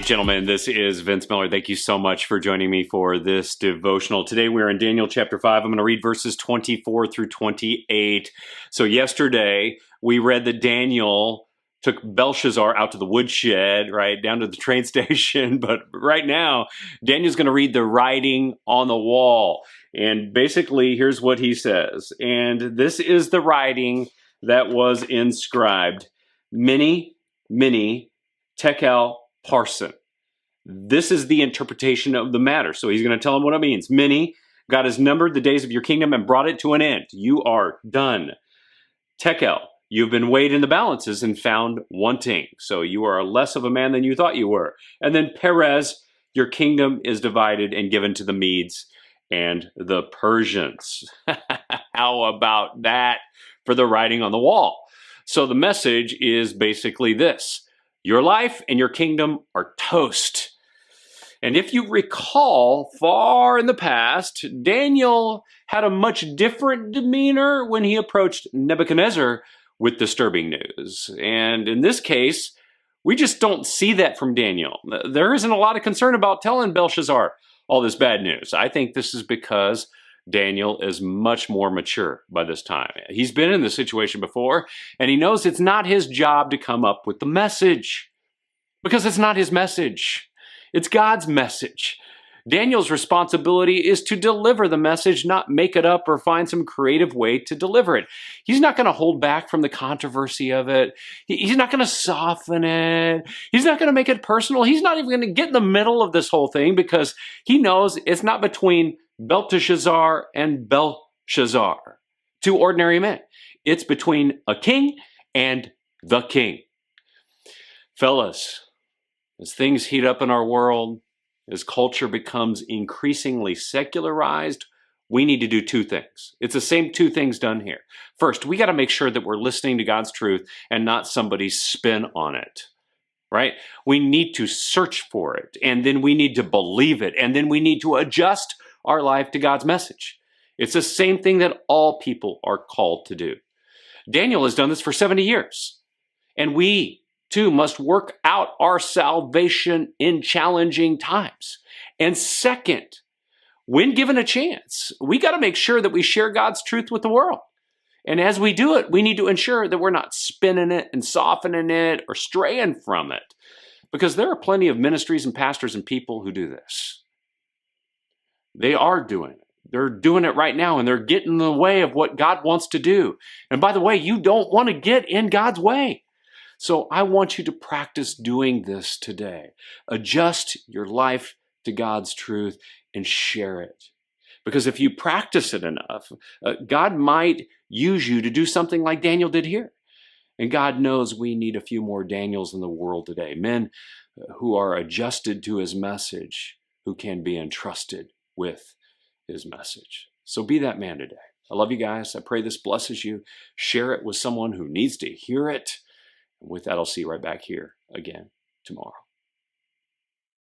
right, gentlemen, this is Vince Miller. Thank you so much for joining me for this devotional. Today we're in Daniel chapter 5. I'm going to read verses 24 through 28. So yesterday we read that Daniel took Belshazzar out to the woodshed, right, down to the train station. But right now, Daniel's going to read the writing on the wall. And basically, here's what he says. And this is the writing that was inscribed. Mene, Tekel, Parsin. This is the interpretation of the matter. So he's going to tell him what it means. Mene, God has numbered the days of your kingdom and brought it to an end. You are done. Tekel, you've been weighed in the balances and found wanting. So you are less of a man than you thought you were. And then Perez, your kingdom is divided and given to the Medes and the Persians. How about that for the writing on the wall? So the message is basically this. Your life and your kingdom are toast. And if you recall, far in the past, Daniel had a much different demeanor when he approached Nebuchadnezzar with disturbing news. And in this case, we just don't see that from Daniel. There isn't a lot of concern about telling Belshazzar all this bad news. I think this is because Daniel is much more mature by this time. He's been in this situation before, and he knows it's not his job to come up with the message, because it's not his message. It's God's message. Daniel's responsibility is to deliver the message, not make it up or find some creative way to deliver it. He's not going to hold back from the controversy of it. He's not going to soften it. He's not going to make it personal. He's not even going to get in the middle of this whole thing, because he knows it's not between Belteshazzar and Belshazzar, two ordinary men. It's between a king and the king. Fellas, as things heat up in our world, as culture becomes increasingly secularized, we need to do two things. It's the same two things done here. First, we got to make sure that we're listening to God's truth and not somebody's spin on it. Right? We need to search for it, and then we need to believe it, and then we need to adjust our life to God's message. It's the same thing that all people are called to do. Daniel has done this for 70 years, and we too must work out our salvation in challenging times. And second, when given a chance, we got to make sure that we share God's truth with the world. And as we do it, we need to ensure that we're not spinning it and softening it or straying from it, because there are plenty of ministries and pastors and people who do this. They are doing it. They're doing it right now, and they're getting in the way of what God wants to do. And by the way, you don't want to get in God's way. So I want you to practice doing this today. Adjust your life to God's truth and share it. Because if you practice it enough, God might use you to do something like Daniel did here. And God knows we need a few more Daniels in the world today. Men who are adjusted to his message, who can be entrusted with his message. So be that man today. I love you guys. I pray this blesses you. Share it with someone who needs to hear it. And with that, I'll see you right back here again tomorrow.